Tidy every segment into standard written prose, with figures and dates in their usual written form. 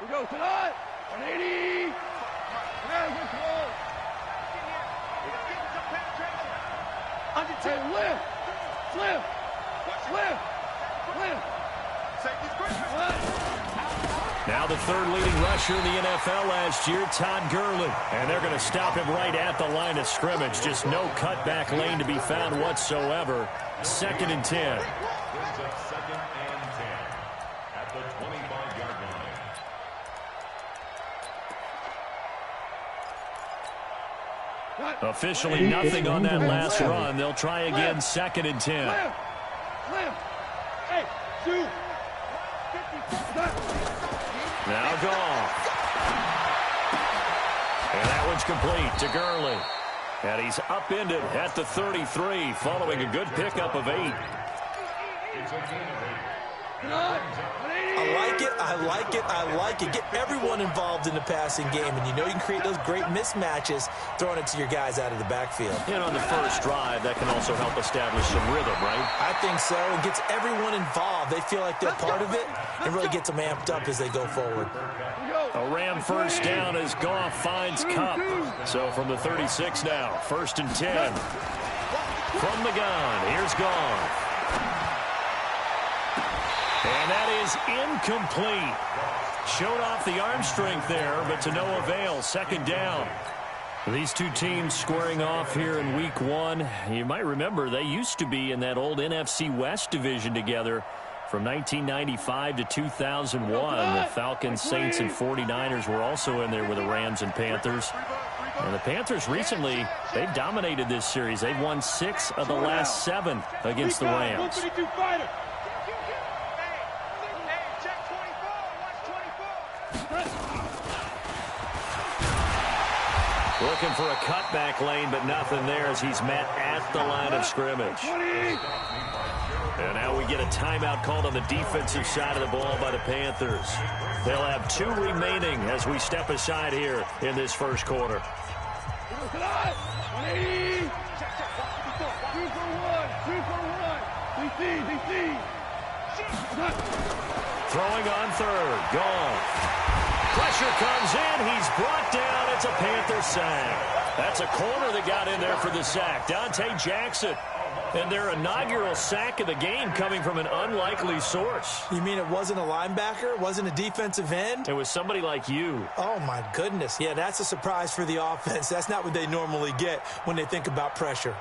We go tonight. 180. Hey, lift. Now the third leading rusher in the NFL last year, Todd Gurley. And they're going to stop him right at the line of scrimmage. Just no cutback lane to be found whatsoever. 2nd and 10. Second and 10 at the 25-yard line. Officially nothing on that last run. They'll try again, 2nd and 10. Hey, shoot. Now gone. And that one's complete to Gurley. And he's upended at the 33 following a good pickup of 8. I like it. Get everyone involved in the passing game, and you know you can create those great mismatches throwing it to your guys out of the backfield. And on the first drive, that can also help establish some rhythm, right? I think so. It gets everyone involved. They feel like they're part of it and really gets them amped up as they go forward. A Ram first down as Goff finds Kupp. So from the 36 now, 1st and 10. From the gun, here's Goff. And that is incomplete. Showed off the arm strength there, but to no avail. 2nd down. These two teams squaring off here in week 1. You might remember they used to be in that old NFC West division together from 1995 to 2001. The Falcons, Saints, and 49ers were also in there with the Rams and Panthers. And the Panthers recently, they've dominated this series. They've won 6 of the last 7 against the Rams. Looking for a cutback lane, but nothing there as he's met at the line of scrimmage. And now we get a timeout called on the defensive side of the ball by the Panthers. They'll have 2 remaining as we step aside here in this first quarter. Throwing on 3rd. Gone. Pressure comes in. He's brought down. It's a Panther sack. That's a corner that got in there for the sack. Dante Jackson. And their inaugural sack of the game coming from an unlikely source. You mean it wasn't a linebacker? It wasn't a defensive end? It was somebody like you. Oh, my goodness. Yeah, that's a surprise for the offense. That's not what they normally get when they think about pressure.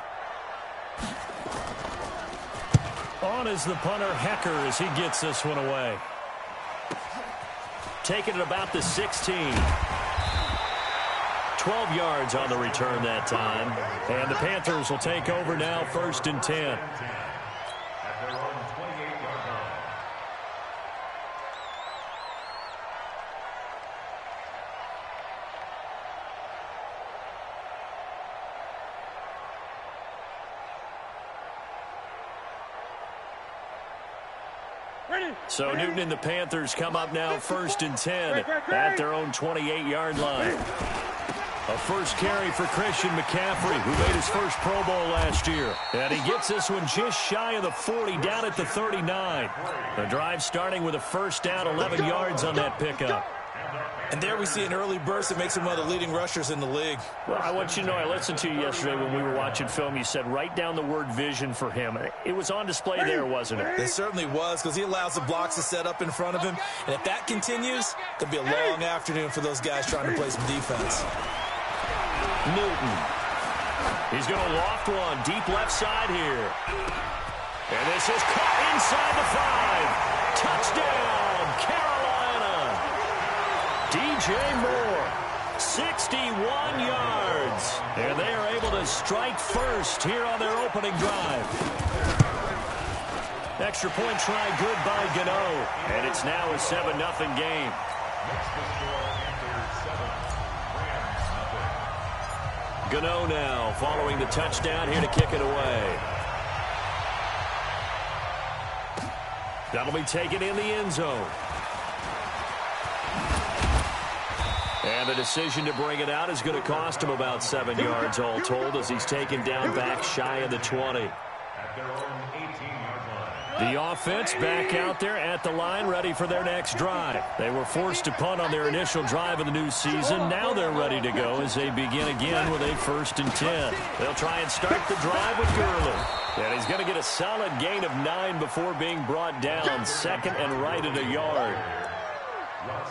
On is the punter, Hecker, as he gets this one away. Taking it about the 16. 12 yards on the return that time. And the Panthers will take over now, 1st and 10. So Newton and the Panthers come up now 1st and 10 at their own 28-yard line. A first carry for Christian McCaffrey, who made his first Pro Bowl last year. And he gets this one just shy of the 40, down at the 39. The drive starting with a first down, 11 yards on that pickup. And there we see an early burst that makes him one of the leading rushers in the league. Well, I want you to know, I listened to you yesterday when we were watching film. You said write down the word vision for him. It was on display there, wasn't it? It certainly was, because he allows the blocks to set up in front of him. And if that continues, it could be a long afternoon for those guys trying to play some defense. Newton. He's going to loft one deep left side here. And this is caught inside the 5. Touchdown, Carolina. DJ Moore, 61 yards. And they are able to strike first here on their opening drive. Extra point try good by Gano. And it's now a 7-0 game. Gano now following the touchdown here to kick it away. That'll be taken in the end zone. And the decision to bring it out is going to cost him about 7 yards all told as he's taken down back shy of the 20. At their own 18-yard line. The offense back out there at the line, ready for their next drive. They were forced to punt on their initial drive of the new season. Now they're ready to go as they begin again with a 1st and 10. They'll try and start the drive with Gurley. And he's going to get a solid gain of 9 before being brought down. Second and right at a yard.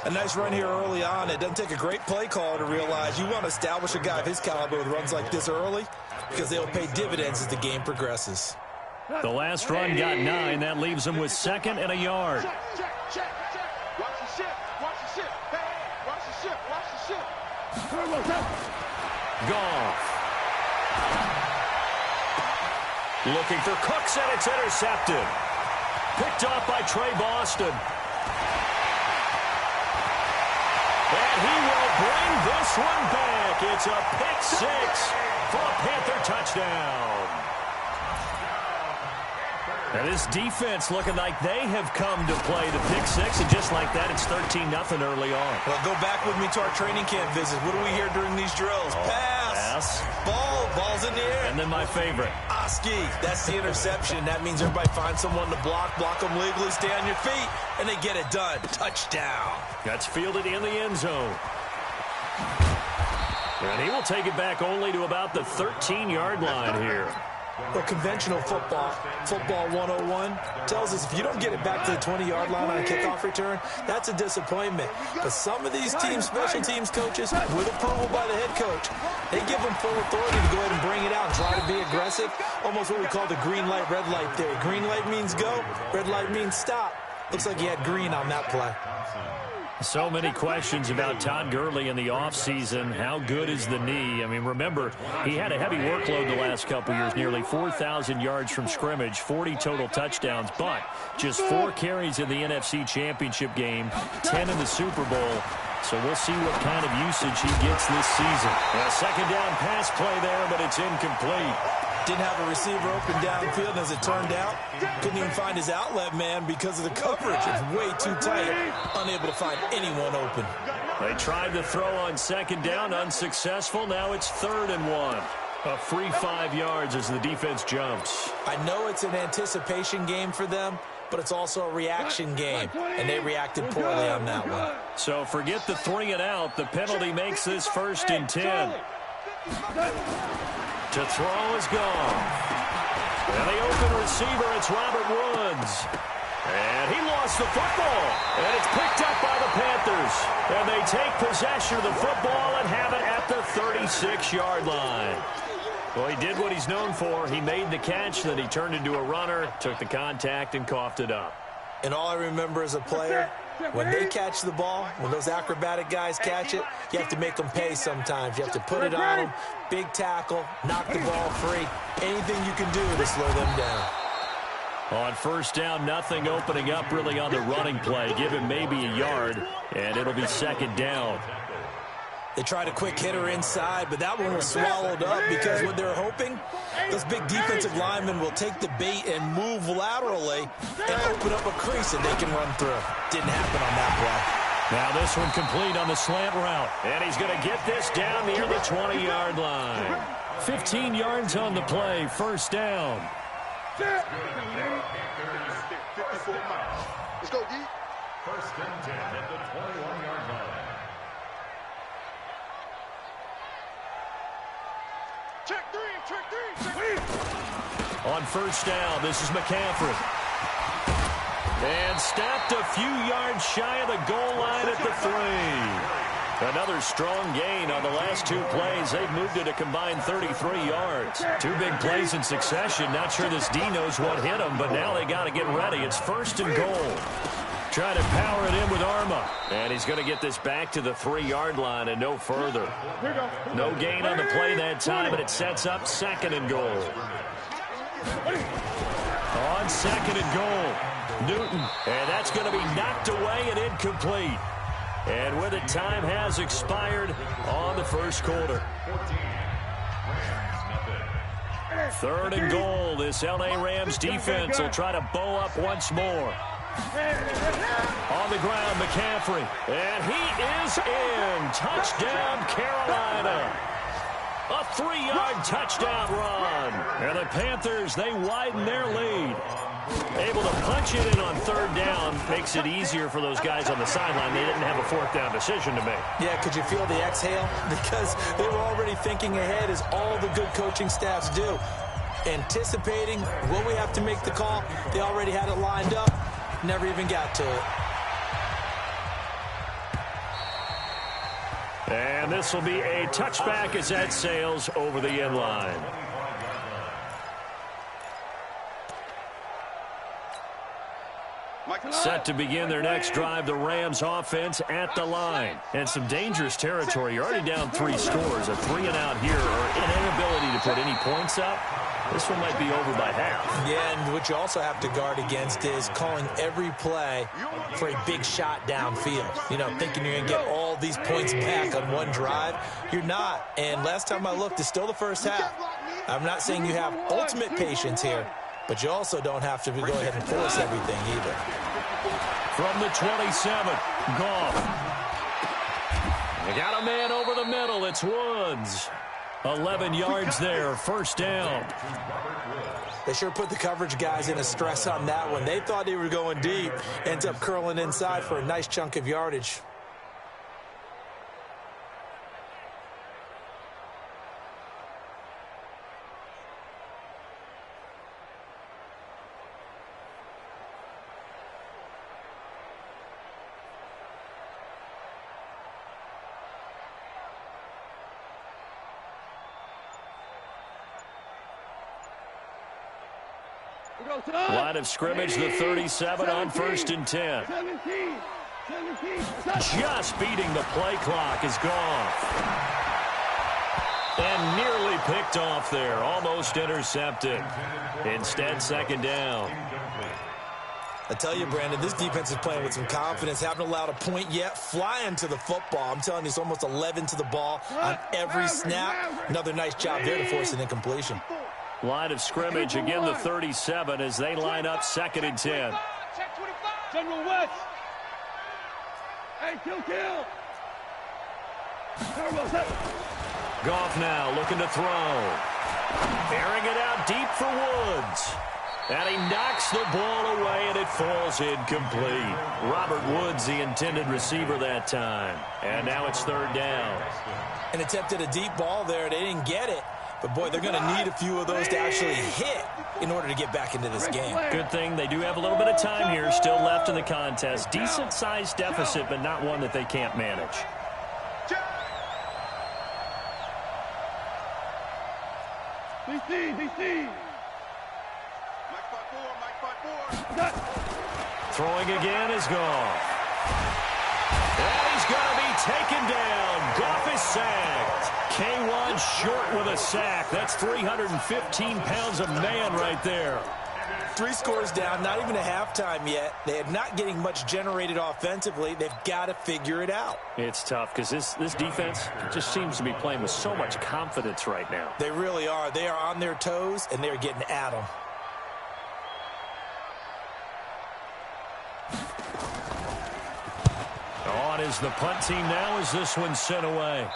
A nice run here early on. It doesn't take a great play call to realize you want to establish a guy of his caliber with runs like this early because they'll pay dividends as the game progresses. The last run got 9. That leaves him with 2nd and a yard. Check. Watch the ship. Watch the ship. Hey, watch the ship. Watch the ship. Goff. Looking for Cooks, and it's intercepted. Picked off by Trey Boston. And he will bring this one back. It's a pick 6 for a Panther touchdown. And this defense looking like they have come to play the pick 6, and just like that, it's 13-0 early on. Well, go back with me to our training camp visit. What do we hear during these drills? Pass. Ball's in the air. And then my favorite. Oski, that's the interception. That means everybody finds someone to block them legally, stay on your feet, and they get it done. Touchdown. That's fielded in the end zone. And he will take it back only to about the 13-yard line here. Well, conventional football 101, tells us if you don't get it back to the 20-yard line on a kickoff return, that's a disappointment. But some of these teams, special teams coaches, with approval by the head coach, they give them full authority to go ahead and bring it out and try to be aggressive. Almost what we call the green light, red light theory. Green light means go, red light means stop. Looks like he had green on that play. So many questions about Todd Gurley in the offseason. How good is the knee? I mean, remember, he had a heavy workload the last couple years, nearly 4,000 yards from scrimmage, 40 total touchdowns, but just 4 carries in the NFC Championship game, 10 in the Super Bowl. So we'll see what kind of usage he gets this season. A second down pass play there, but it's incomplete. Didn't have a receiver open downfield, and as it turned out, couldn't even find his outlet man because of the coverage. It's way too tight, unable to find anyone open. They tried to throw on second down, unsuccessful. Now it's 3rd and 1. A free 5 yards as the defense jumps. I know it's an anticipation game for them, but it's also a reaction game, and they reacted poorly on that one. So forget the 3 and out. The penalty makes this 1st and 10. To throw is gone. And the open receiver, it's Robert Woods. And he lost the football. And it's picked up by the Panthers. And they take possession of the football and have it at the 36-yard line. Well, he did what he's known for. He made the catch, then he turned into a runner, took the contact, and coughed it up. And all I remember as a player, when they catch the ball, when those acrobatic guys catch it, you have to make them pay sometimes. You have to put it on them, big tackle, knock the ball free. Anything you can do to slow them down. On first down, nothing opening up really on the running play. Give him maybe a yard, and it'll be second down. They tried a quick hitter inside, but that one was swallowed up because what they're hoping, those big defensive linemen will take the bait and move laterally and open up a crease and they can run through. Didn't happen on that play. Now this one complete on the slant route. And he's going to get this down near the 20-yard line. 15 yards on the play, first down. Let's go, D. 1st and 10 at the 21-yard line. Check three. On first down, this is McCaffrey. And stopped a few yards shy of the goal line at the 3. Another strong gain on the last 2 plays. They've moved it a combined 33 yards. 2 big plays in succession. Not sure this D knows what hit him, but now they got to get ready. It's 1st and goal. Trying to power it in with Arma. And he's going to get this back to the 3-yard line and no further. No gain on the play that time, but it sets up 2nd and goal. On 2nd and goal, Newton. And that's going to be knocked away and incomplete. And with it, time has expired on the first quarter. 3rd and goal. This L.A. Rams defense will try to bow up once more. On the ground, McCaffrey. And he is in. Touchdown, Carolina. A 3-yard touchdown run. And the Panthers, they widen their lead. Able to punch it in on third down. Makes it easier for those guys on the sideline. They didn't have a fourth down decision to make. Yeah, could you feel the exhale? Because they were already thinking ahead, as all the good coaching staffs do. Anticipating, will we have to make the call? They already had it lined up. Never even got to it. And this will be a touchback as that sails over the end line. Set to begin their next drive, the Rams offense at the line. And some dangerous territory. You're already down 3 scores. A 3-and-out here, or an inability to put any points up. This one might be over by half. Yeah, and what you also have to guard against is calling every play for a big shot downfield. You know, thinking you're going to get all these points back on one drive. You're not. And last time I looked, it's still the first half. I'm not saying you have ultimate patience here, but you also don't have to go ahead and force everything either. From the 27, Goff. They got a man over the middle. It's Woods. 11 yards there, first down. They sure put the coverage guys in a stress on that one. They thought they were going deep. Ends up curling inside for a nice chunk of yardage. Line of scrimmage, the 37 on 1st and 10. Just beating the play clock is gone. And nearly picked off there. Almost intercepted. Instead, second down. I tell you, Brandon, this defense is playing with some confidence. Haven't allowed a point yet. Flying to the football. I'm telling you, it's almost 11 to the ball on every snap. Another nice job there to force an incompletion. Line of scrimmage, again the 37 as they line up 2nd and 10. General West. Hey, kill. Goff now looking to throw. Airing it out deep for Woods. And he knocks the ball away, and it falls incomplete. Robert Woods, the intended receiver that time. And now it's 3rd down. And attempted a deep ball there. They didn't get it. But, boy, they're going to need a few of those to actually hit in order to get back into this game. Good thing they do have a little bit of time here still left in the contest. Decent-sized deficit, but not one that they can't manage. DC. Mike 5-4. Throwing again is Goff. And he's going to be taken down. Goff is sacked. K1 short with a sack. That's 315 pounds of man right there. 3 scores down, not even a halftime yet. They are not getting much generated offensively. They've got to figure it out. It's tough because this defense just seems to be playing with so much confidence right now. They really are. They are on their toes, and they're getting at them. On is the punt team now as this one's sent away.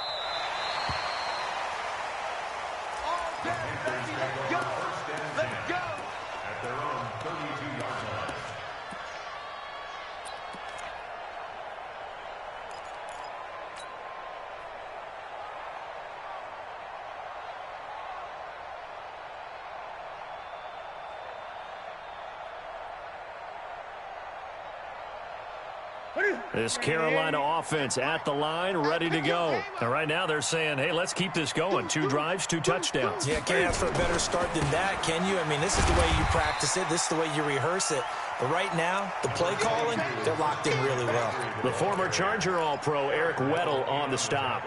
This Carolina offense at the line, ready to go. And right now they're saying, hey, let's keep this going. 2 drives, 2 touchdowns. Yeah, can't ask for a better start than that, can you? I mean, this is the way you practice it. This is the way you rehearse it. But right now, the play calling, they're locked in really well. The former Charger All-Pro, Eric Weddle, on the stop.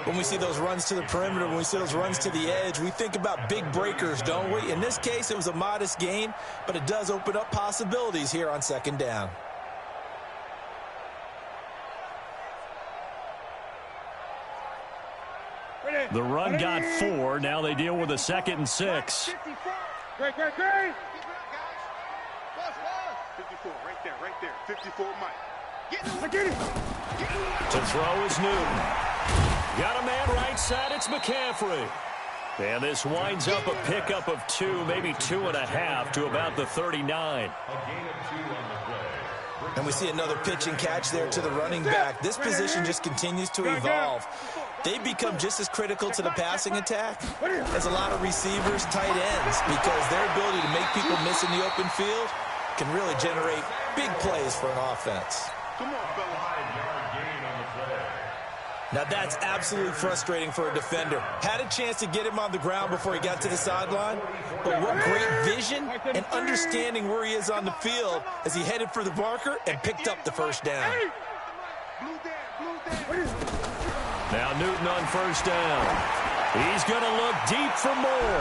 When we see those runs to the perimeter, when we see those runs to the edge, we think about big breakers, don't we? In this case, it was a modest gain, but it does open up possibilities here on 2nd down. The run got 4. Now they deal with a 2nd and 6. Great. 54, right there. 54, Mike. Get it. To throw is Newton. Got a man right side. It's McCaffrey. And this winds up a pickup of 2, maybe 2.5 to about the 39. And we see another pitch and catch there to the running back. This position just continues to evolve. They become just as critical to the passing attack as a lot of receivers, tight ends, because their ability to make people miss in the open field can really generate big plays for an offense. Come on, fella. Now that's absolutely frustrating for a defender. Had a chance to get him on the ground before he got to the sideline, but what great vision and understanding where he is on the field as he headed for the marker and picked up the first down. Now Newton on first down. He's going to look deep for more.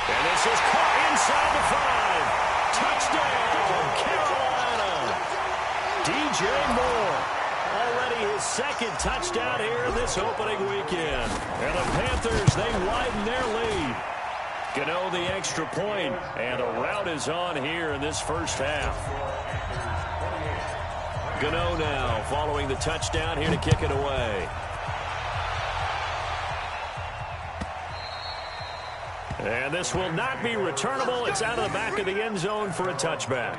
And this is caught inside the 5. Touchdown, Carolina. DJ Moore. Already his second touchdown here this opening weekend. And the Panthers, they widen their lead. Gano the extra point, and a rout is on here in this first half. Gano now following the touchdown here to kick it away. And this will not be returnable. It's out of the back of the end zone for a touchback.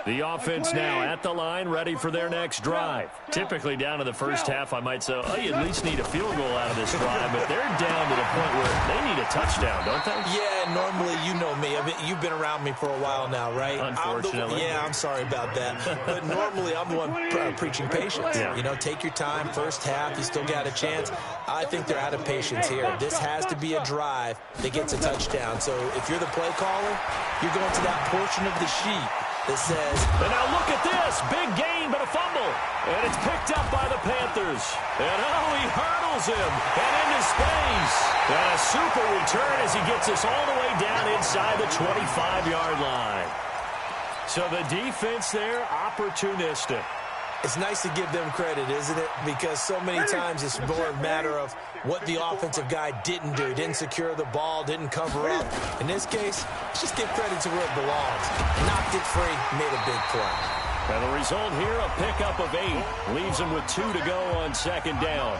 The offense now at the line, ready for their next drive. Typically down to the first half, I might say, oh, you at least need a field goal out of this drive, but they're down to the point where they need a touchdown, don't they? Yeah, normally, you know me. You've been around me for a while now, right? Unfortunately. I'm sorry about that. But normally, I'm the one preaching patience. Yeah. You know, take your time. First half, you still got a chance. I think they're out of patience here. This has to be a drive that gets a touchdown. So if you're the play caller, you're going to that portion of the sheet that says, and now look at this. Big gain, but a fumble. And it's picked up by the Panthers. And he hurdles him and into space. And a super return as he gets us all the way down inside the 25-yard line. So the defense there, opportunistic. It's nice to give them credit, isn't it? Because so many times it's more a matter of what the offensive guy didn't do. Didn't secure the ball, didn't cover up. In this case, let's just give credit to where it belongs. Knocked it free, made a big play. And the result here, a pickup of 8. Leaves him with 2 to go on second down.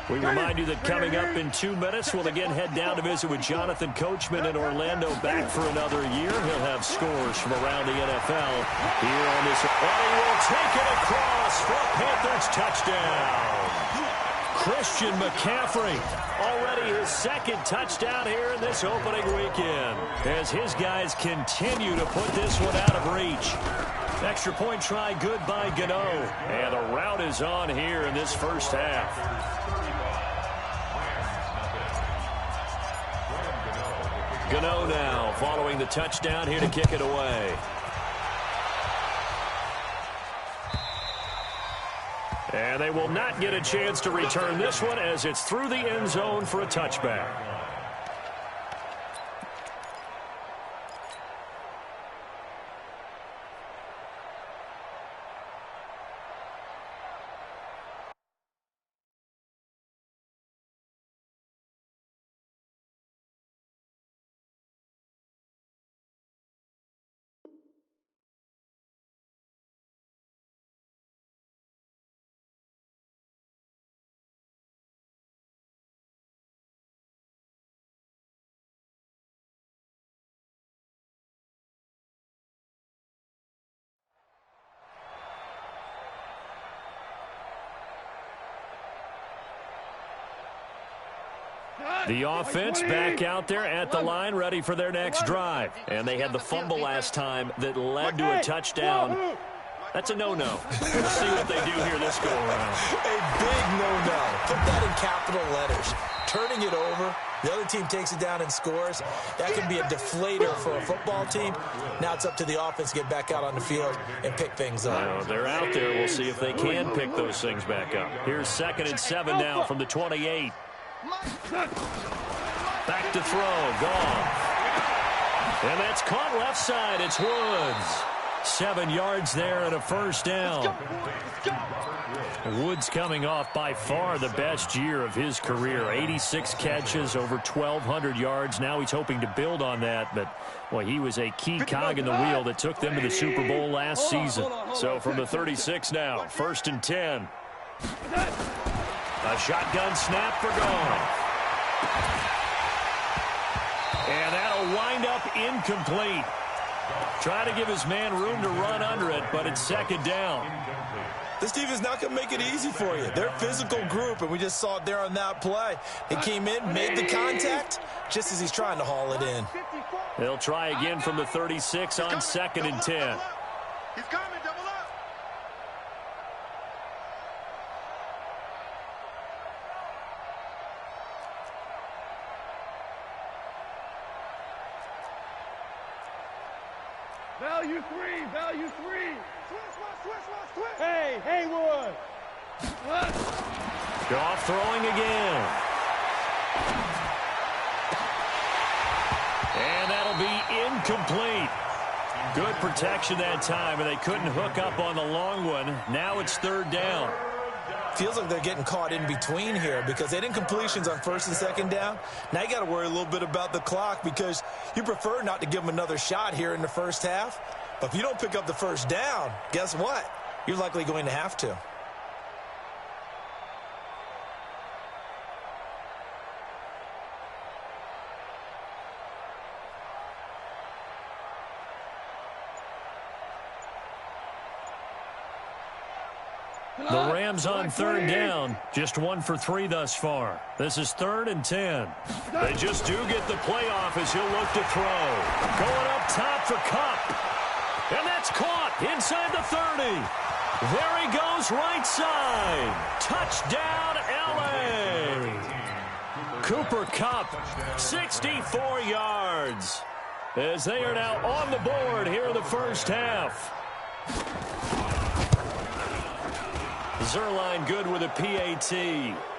We remind you that coming up in 2 minutes, we'll again head down to visit with Jonathan Coachman in Orlando, back for another year. He'll have scores from around the NFL here on this. And he will take it across for a Panthers touchdown. Christian McCaffrey, already his second touchdown here in this opening weekend, as his guys continue to put this one out of reach. Extra point try good by Gano. And a rout is on here in this first half. Gano now following the touchdown here to kick it away. And they will not get a chance to return this one as it's through the end zone for a touchback. The offense back out there at the line, ready for their next drive. And they had the fumble last time that led to a touchdown. That's a no-no. We'll see what they do here this go-around. A big no-no. Put that in capital letters. Turning it over, the other team takes it down and scores. That can be a deflator for a football team. Now it's up to the offense to get back out on the field and pick things up. Well, they're out there. We'll see if they can pick those things back up. Here's 2nd and 7 now from the 28. Back to throw, gone. And that's caught left side. It's Woods. 7 yards there and a first down. Let's go. Woods coming off by far the best year of his career. 86 catches, over 1,200 yards. Now he's hoping to build on that, but well, he was a key cog in the wheel that took them to the Super Bowl last season. So from the 36 now, 1st and 10. A shotgun snap for Goff. And that'll wind up incomplete. Try to give his man room to run under it, but it's 2nd down. This team is not going to make it easy for you. They're a physical group, and we just saw it there on that play. He came in, made the contact, just as he's trying to haul it in. They'll try again from the 36 on 2nd and 10. He's coming, double up. Value three, value three. Switch. Hey, Haywood. Goff throwing again. And that'll be incomplete. Good protection that time, and they couldn't hook up on the long one. Now it's 3rd down. Feels like they're getting caught in between here because they didn't completions on 1st and 2nd down. Now you got to worry a little bit about the clock because you prefer not to give them another shot here in the first half. But if you don't pick up the first down, guess what? You're likely going to have to. The Rams on 3rd down. Just 1 for 3 thus far. This is 3rd and 10. They just do get the playoff as he'll look to throw. Going up top for Kupp. And that's caught inside the 30. There he goes right side. Touchdown, L.A. Cooper Kupp, 64 yards. As they are now on the board here in the first half. Zerline good with a PAT.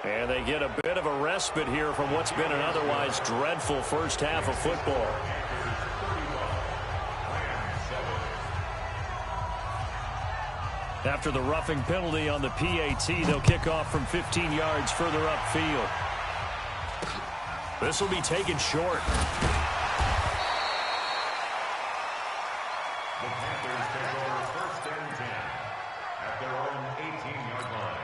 And they get a bit of a respite here from what's been an otherwise dreadful first half of football. After the roughing penalty on the PAT, they'll kick off from 15 yards further upfield. This will be taken short. The Panthers take over 1st and 10 at their own 18-yard line.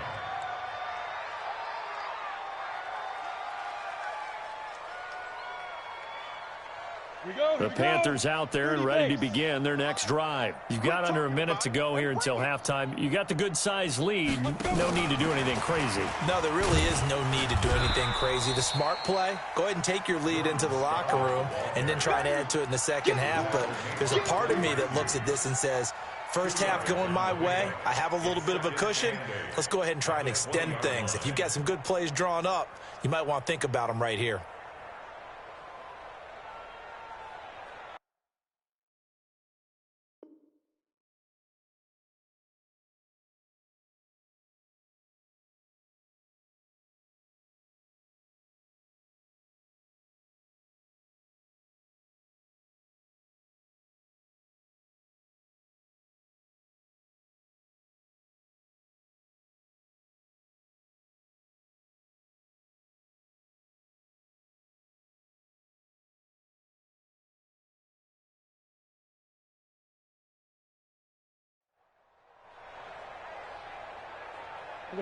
The Panthers out there and ready to begin their next drive. You've got under a minute to go here until halftime. You got the good-sized lead. No need to do anything crazy. No, there really is no need to do anything crazy. The smart play, go ahead and take your lead into the locker room and then try and add to it in the second half. But there's a part of me that looks at this and says, first half going my way, I have a little bit of a cushion. Let's go ahead and try and extend things. If you've got some good plays drawn up, you might want to think about them right here.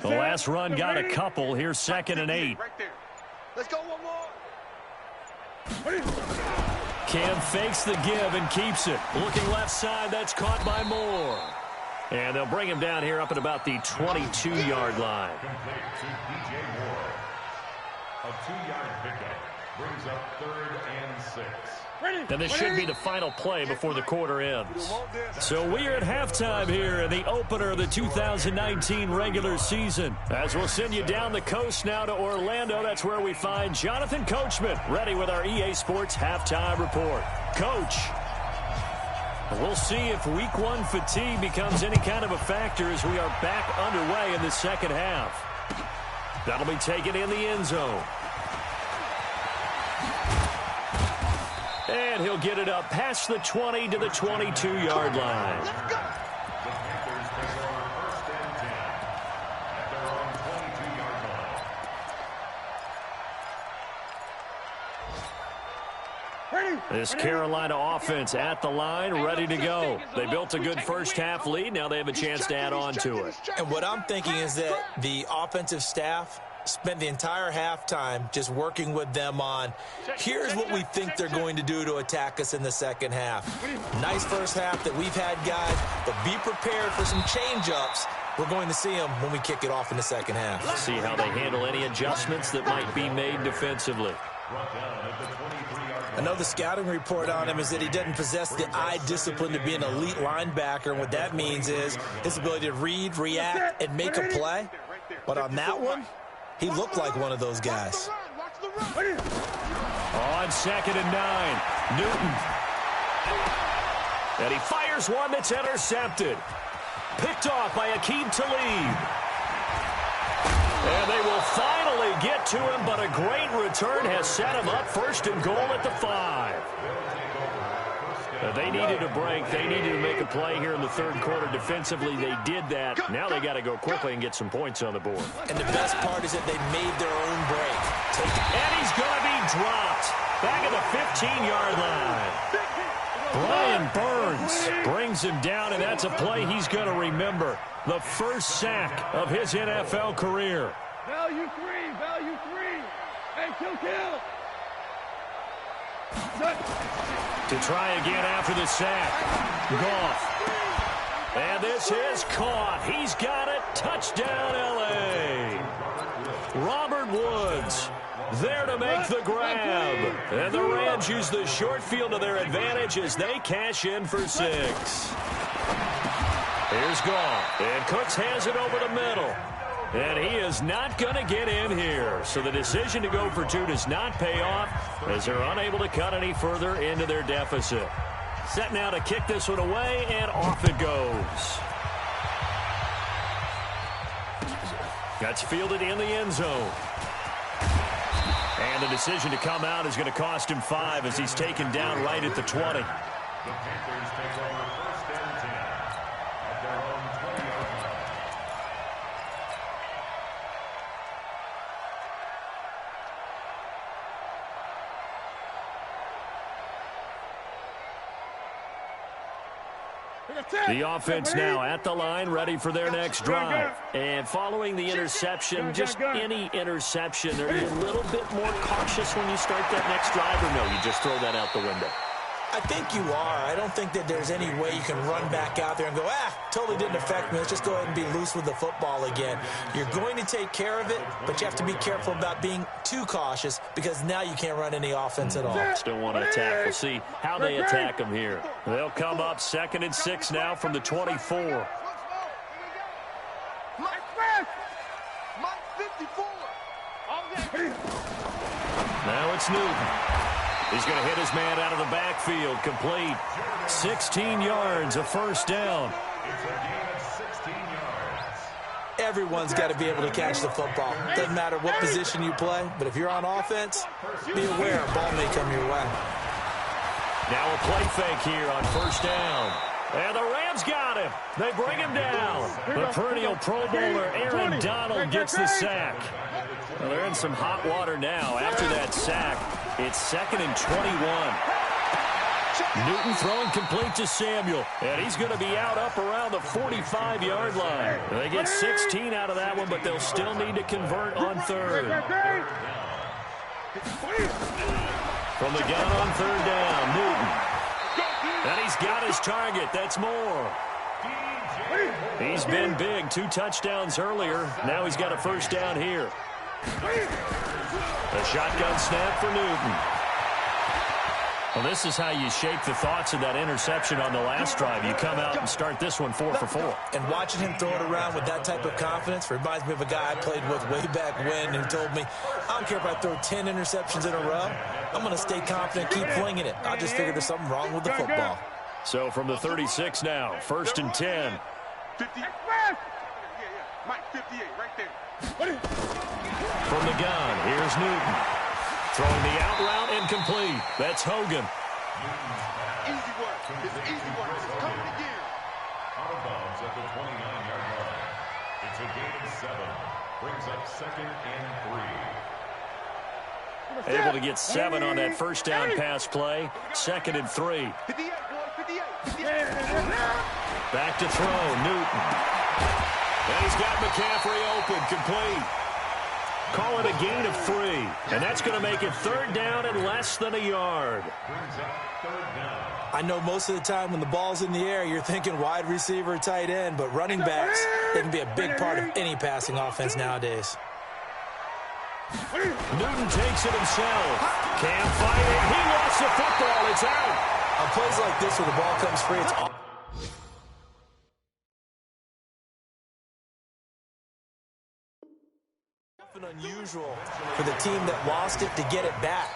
The last run got a couple. Here's 2nd and 8. Right there. Let's go one more. Cam fakes the give and keeps it. Looking left side, that's caught by Moore. And they'll bring him down here up at about the 22-yard line. Complete to DJ Moore. A 2-yard pickup brings up 3rd and 6. And this should be the final play before the quarter ends. So we are at halftime here in the opener of the 2019 regular season. As we'll send you down the coast now to Orlando, that's where we find Jonathan Coachman ready with our EA Sports halftime report. Coach, we'll see if week 1 fatigue becomes any kind of a factor as we are back underway in the second half. That'll be taken in the end zone. And he'll get it up past the 20 to the 22-yard line. The Panthers take over 1st and 10 at their own 22-yard line. This Carolina offense at the line, ready to go. They built a good first-half lead. Now they have a chance to add on to it. And what I'm thinking is that the offensive staff spent the entire halftime just working with them on, here's what we think they're going to do to attack us in the second half. Nice first half that we've had, guys, but be prepared for some change-ups. We're going to see them when we kick it off in the second half. Let's see how they handle any adjustments that might be made defensively. I know the scouting report on him is that he doesn't possess the eye discipline to be an elite linebacker, and what that means is his ability to read, react, and make a play. But on that one, he looked like one of those guys. On 2nd and 9, Newton. And he fires one that's intercepted. Picked off by Aqib Talib. And they will finally get to him, but a great return has set him up 1st and goal at the 5. They needed a break. They needed to make a play here in the 3rd quarter. Defensively, they did that. Now they got to go quickly and get some points on the board. And the best part is that they made their own break. And he's going to be dropped back at the 15-yard line. Brian Burns brings him down, and that's a play he's going to remember. The first sack of his NFL career. Value 3, and kill. To try again after the sack. Goff. And this is caught. He's got it. Touchdown, L.A. Robert Woods there to make the grab. And the Rams use the short field to their advantage as they cash in for 6. Here's Goff. And Cooks has it over the middle. And he is not going to get in here. So the decision to go for 2 does not pay off as they're unable to cut any further into their deficit. Set now to kick this one away, and off it goes. That's fielded in the end zone. And the decision to come out is going to cost him 5 as he's taken down right at the 20. The Panthers take over 1st and 10 at their own 20-yard line. The offense now at the line, ready for their next drive. And following the interception, just any interception, are you a little bit more cautious when you start that next drive, or no, you just throw that out the window? I think you are. I don't think that there's any way you can run back out there and go, totally didn't affect me. Let's just go ahead and be loose with the football again. You're going to take care of it, but you have to be careful about being too cautious because now you can't run any offense at all. Still want to attack. We'll see how they attack them here. They'll come up 2nd and 6 now from the 24. Now it's Newton. He's going to hit his man out of the backfield. Complete. 16 yards, a first down. It's a gain of 16 yards. Everyone's got to be able to catch the football. Doesn't matter what position you play, but if you're on offense, be aware a ball may come your way. Now a play fake here on 1st down. And the Rams got him. They bring him down. The perennial Pro Bowler Aaron Donald gets the sack. Well, they're in some hot water now. After that sack, it's 2nd and 21. Newton throwing complete to Samuel. And he's going to be out up around the 45-yard line. They get 16 out of that one, but they'll still need to convert on 3rd. From the gun on 3rd down, Newton. And he's got his target. That's Moore. He's been big. 2 touchdowns earlier. Now he's got a first down here. A shotgun snap for Newton. Well, this is how you shake the thoughts of that interception on the last drive. You come out and start this one 4 for 4. And watching him throw it around with that type of confidence reminds me of a guy I played with way back when who told me, I don't care if I throw 10 interceptions in a row. I'm going to stay confident, keep flinging it. I just figured there's something wrong with the football. So from the 36 now, 1st and 10. 50. Mike, 58, right there. From the gun, here's Newton. Throwing the out route incomplete. That's Hogan. Easy work. It's easy work. It's coming again. Out of bounds at the 29-yard line. It's a gain of 7. Brings up 2nd and 3. Able to get 7 on that first down pass play. 2nd and 3. 58, boys, 58. Back to throw, Newton. And he's got McCaffrey open, complete. Call it a gain of 3. And that's going to make it 3rd down and less than a yard. Brings up 3rd down. I know most of the time when the ball's in the air, you're thinking wide receiver, tight end, but running backs, they can be a big part of any passing offense nowadays. Newton takes it himself. Can't fight it. He lost the football. It's out. On plays like this where the ball comes free, it's often unusual for the team that lost it to get it back.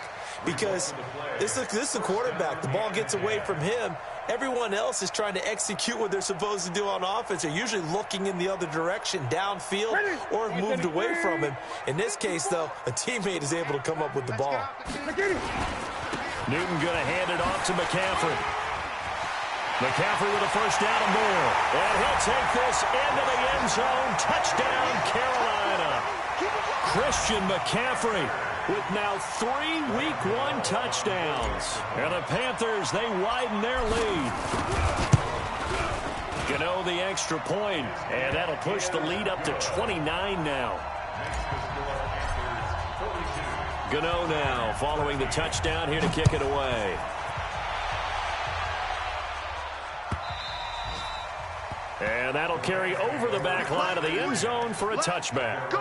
Because this is a quarterback. The ball gets away from him. Everyone else is trying to execute what they're supposed to do on offense. They're usually looking in the other direction, downfield, or have moved away from him. In this case, though, a teammate is able to come up with the ball. Newton going to hand it off to McCaffrey. McCaffrey with a first down and more. And he'll take this into the end zone. Touchdown, Carolina. Christian McCaffrey with now 3 Week 1 touchdowns. And the Panthers, they widen their lead. Gano the extra point, and that'll push the lead up to 29 now. Gano now following the touchdown here to kick it away. And that'll carry over the back line of the end zone for a touchback.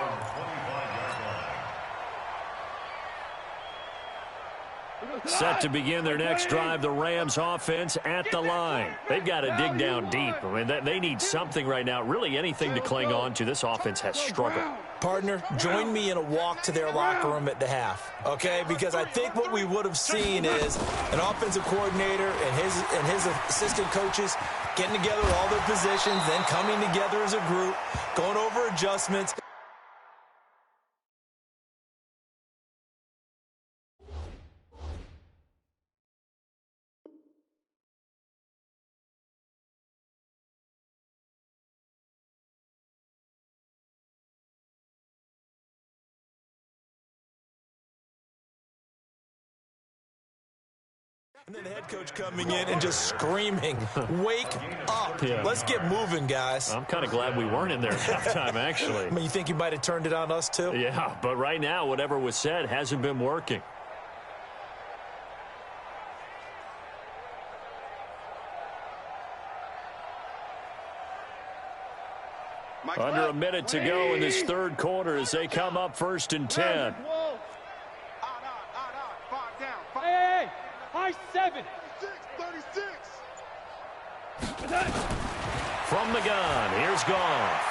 Set to begin their next drive, the Rams offense at the line. They've got to dig down deep. I mean, they need something right now, really anything to cling on to. This offense has struggled. Partner, join me in a walk to their locker room at the half, okay? Because I think what we would have seen is an offensive coordinator and his assistant coaches getting together all their positions, then coming together as a group, going over adjustments. And then the head coach coming in and just screaming, wake up. Yeah. Let's get moving, guys. I'm kind of glad we weren't in there at halftime, actually. I mean, you think you might have turned it on us, too? Yeah, but right now, whatever was said hasn't been working. Under a minute to go in this third quarter as they come up 1st and 10. Hey, high 7. 36. From the gun, here's Goff.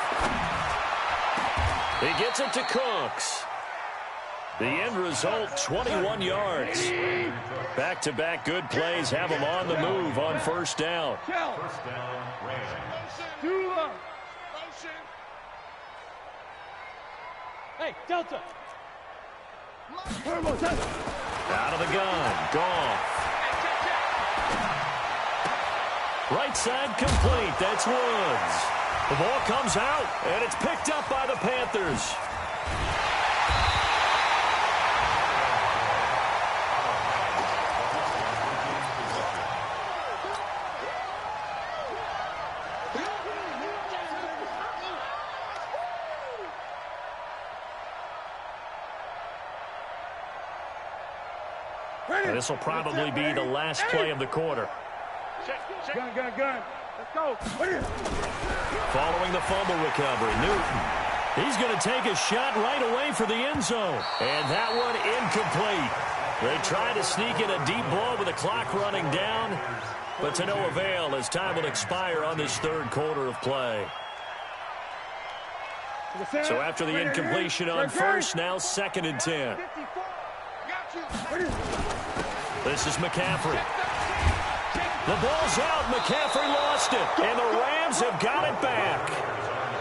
He gets it to Cooks. The end result, 21 yards. Back-to-back good plays have him on the move on first down. First down, Rams. Hey, Delta. Out of the gun, Goff. Right side complete, that's Woods. The ball comes out, and it's picked up by the Panthers. This will probably be the last play of the quarter. Gun. Let's go. Following the fumble recovery, Newton. He's going to take a shot right away for the end zone. And that one incomplete. They try to sneak in a deep ball with the clock running down, but to no avail as time will expire on this third quarter of play. So after the incompletion on first, now 2nd and 10. This is McCaffrey. The ball's out. McCaffrey lost it. And the Rams have got it back.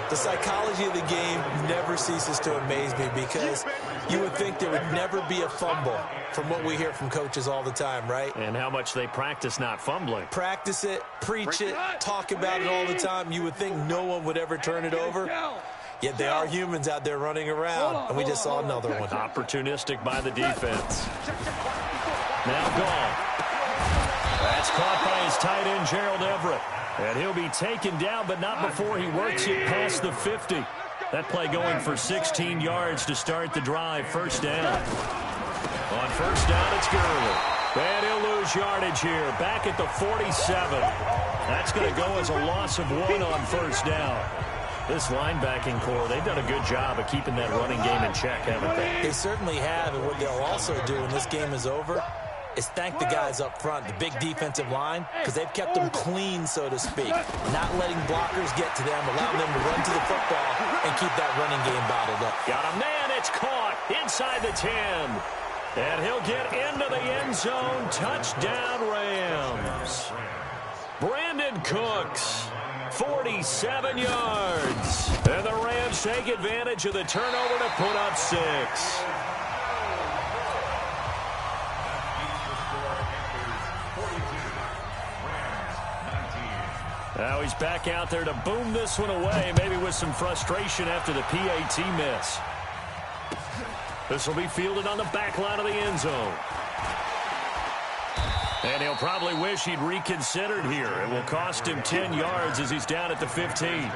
The psychology of the game never ceases to amaze me because you would think there would never be a fumble from what we hear from coaches all the time, right? And how much they practice not fumbling. Practice it, preach it, talk about it all the time. You would think no one would ever turn it over. Yet they are humans out there running around, and we just saw another one. Opportunistic by the defense. Now gone. That's caught by his tight end, Gerald Everett. And he'll be taken down, but not before he works it past the 50. That play going for 16 yards to start the drive. First down. On first down, it's Gurley. And he'll lose yardage here. Back at the 47. That's going to go as a loss of 1 on first down. This linebacking core, they've done a good job of keeping that running game in check, haven't they? They certainly have, and what they'll also do when this game is over is thank the guys up front, the big defensive line, because they've kept them clean, so to speak, not letting blockers get to them, allowing them to run to the football and keep that running game bottled up. Got a man, it's caught inside the 10. And he'll get into the end zone. Touchdown, Rams. Brandon Cooks, 47 yards. And the Rams take advantage of the turnover to put up 6. Now he's back out there to boom this one away, maybe with some frustration after the PAT miss. This will be fielded on the back line of the end zone. And he'll probably wish he'd reconsidered here. It will cost him 10 yards as he's down at the 15.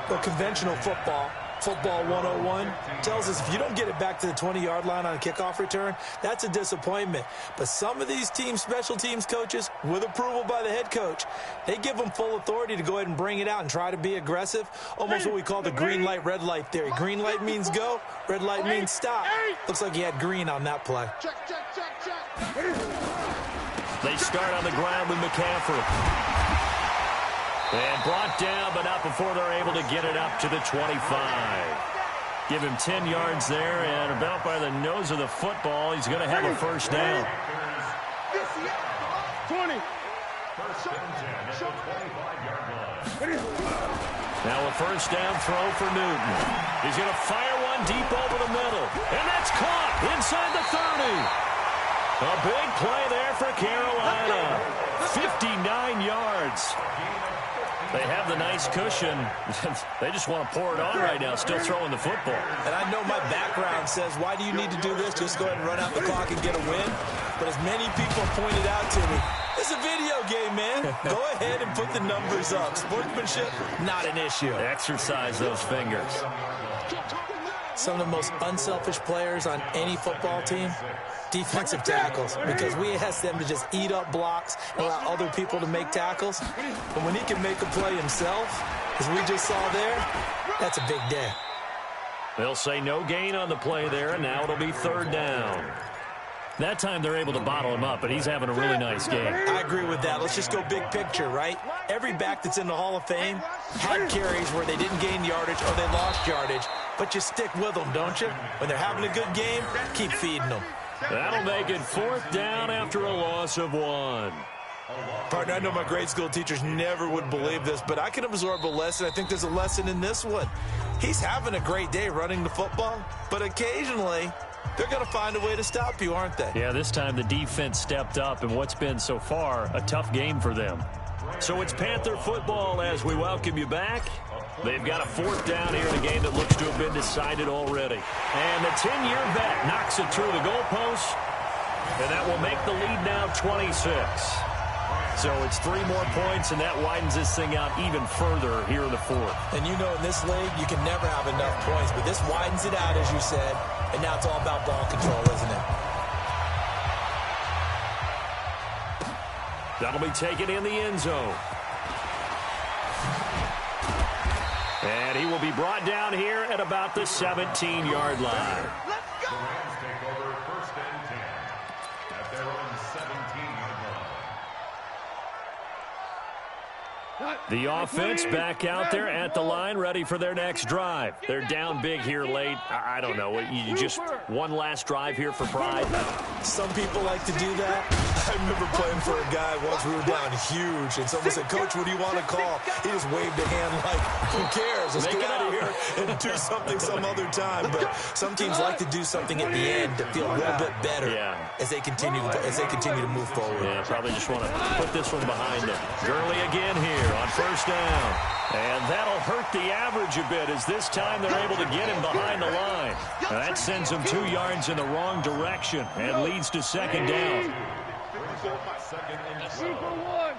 Well, conventional football 101, tells us if you don't get it back to the 20-yard line on a kickoff return, that's a disappointment. But some of these special teams coaches, with approval by the head coach, they give them full authority to go ahead and bring it out and try to be aggressive, almost what we call the green light, red light theory. Green light means go, red light means stop. Looks like he had green on that play. They start on the ground with McCaffrey. And brought down, but not before they're able to get it up to the 25. Give him 10 yards there, and about by the nose of the football, he's going to have a first down. 20. Now a first down throw for Newton. He's going to fire one deep over the middle. And that's caught inside the 30. A big play there for Carolina. 59 yards. They have the nice cushion. They just want to pour it on right now, still throwing the football. And I know my background says, why do you need to do this? Just go ahead and run out the clock and get a win. But as many people pointed out to me, it's a video game, man. Go ahead and put the numbers up. Sportsmanship, not an issue. Exercise those fingers. Some of the most unselfish players on any football team, defensive tackles, because we ask them to just eat up blocks and allow other people to make tackles. But when he can make a play himself, as we just saw there, that's a big day. They'll say no gain on the play there, and now it'll be third down. That time they're able to bottle him up, but he's having a really nice game. I agree with that. Let's just go big picture, right? Every back that's in the Hall of Fame had carries where they didn't gain yardage or they lost yardage, but you stick with them, don't you? When they're having a good game, keep feeding them. That'll make it fourth down after a loss of 1. Partner, I know my grade school teachers never would believe this, but I can absorb a lesson. I think there's a lesson in this one. He's having a great day running the football, but occasionally they're going to find a way to stop you, aren't they? Yeah, this time the defense stepped up in what's been so far a tough game for them. So it's Panther football as we welcome you back. They've got a fourth down here in a game that looks to have been decided already. And the 10-year vet knocks it through the goalpost, and that will make the lead now 26. So it's 3 more points, and that widens this thing out even further here in the fourth. And you know in this league, you can never have enough points, but this widens it out, as you said, and now it's all about ball control, isn't it? That'll be taken in the end zone. And he will be brought down here at about the 17-yard line. Let's go! The Rams take over first and 10 at their own 17-yard line. The offense back out there at the line, ready for their next drive. They're down big here late. I don't know. You just one last drive here for pride. Some people like to do that. I remember playing for a guy once. We were down huge, and someone said, "Coach, what do you want to call?" He just waved a hand like, "Who cares? Let's get out of here and do something some other time." But some teams like to do something at the end to feel a little bit better as they continue to move forward. Yeah, probably just want to put this one behind them. Gurley again here on first down. And that'll hurt the average a bit as this time they're able to get him behind the line. That sends him 2 yards in the wrong direction and leads to second down. Super one.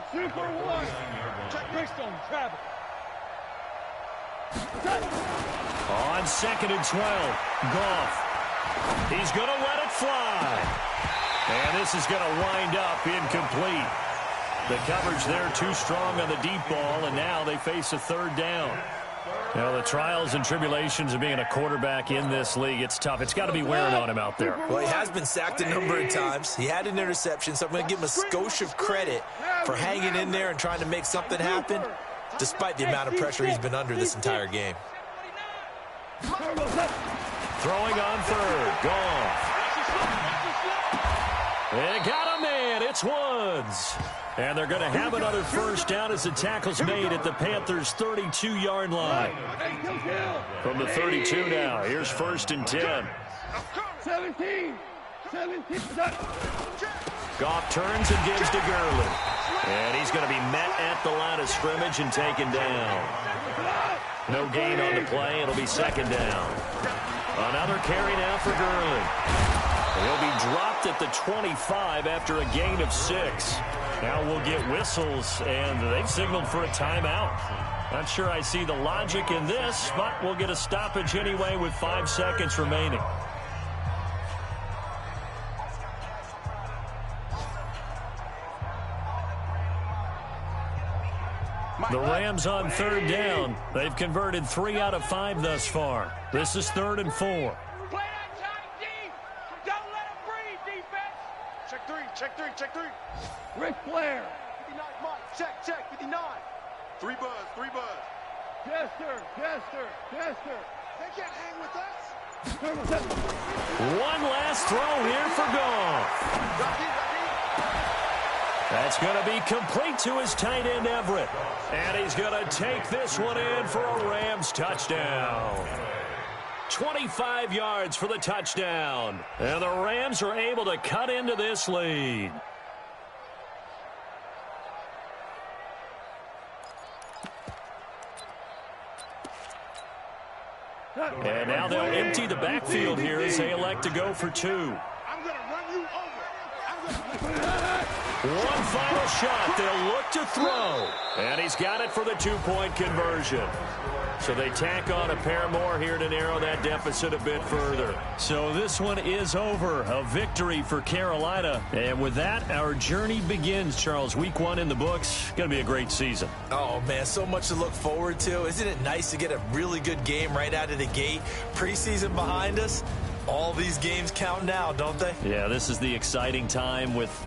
Brixton, travel. On 2nd and 12, Goff. He's going to let it fly. And this is going to wind up incomplete. The coverage there too strong on the deep ball, and now they face a 3rd down. You know, the trials and tribulations of being a quarterback in this league, it's tough. It's got to be wearing on him out there. Well, he has been sacked a number of times. He had an interception, so I'm going to give him a skosh of credit for hanging in there and trying to make something happen, despite the amount of pressure he's been under this entire game. Throwing on 3rd, Goff. They got a man. It's Woods. And they're going to have another first down as the tackle's made at the Panthers' 32-yard line. From the 32 now, here's 1st and 10. 17. Goff turns and gives to Gurley. And he's going to be met at the line of scrimmage and taken down. No gain on the play. It'll be 2nd down. Another carry now for Gurley. He'll be dropped at the 25 after a gain of 6. Now we'll get whistles, and they've signaled for a timeout. Not sure I see the logic in this, but we'll get a stoppage anyway with 5 seconds remaining. The Rams on 3rd down. They've converted 3 out of 5 thus far. This is 3rd and 4. Play that tight deep. Don't let him breathe, defense. Check three. Ric Flair. 59 Mike. Check, 59. 3 buzz. Jester. They can't hang with us. One last throw here for Goff. That's going to be complete to his tight end, Everett. And he's going to take this one in for a Rams touchdown. 25 yards for the touchdown. And the Rams are able to cut into this lead. And now they'll empty the backfield here as they elect to go for 2. I'm going to run you over. One final shot. They'll look to throw. And he's got it for the 2-point conversion. So they tack on a pair more here to narrow that deficit a bit further. So this one is over. A victory for Carolina. And with that, our journey begins, Charles. Week 1 in the books. Going to be a great season. Oh, man, so much to look forward to. Isn't it nice to get a really good game right out of the gate? Preseason behind us. All these games count now, don't they? Yeah, this is the exciting time with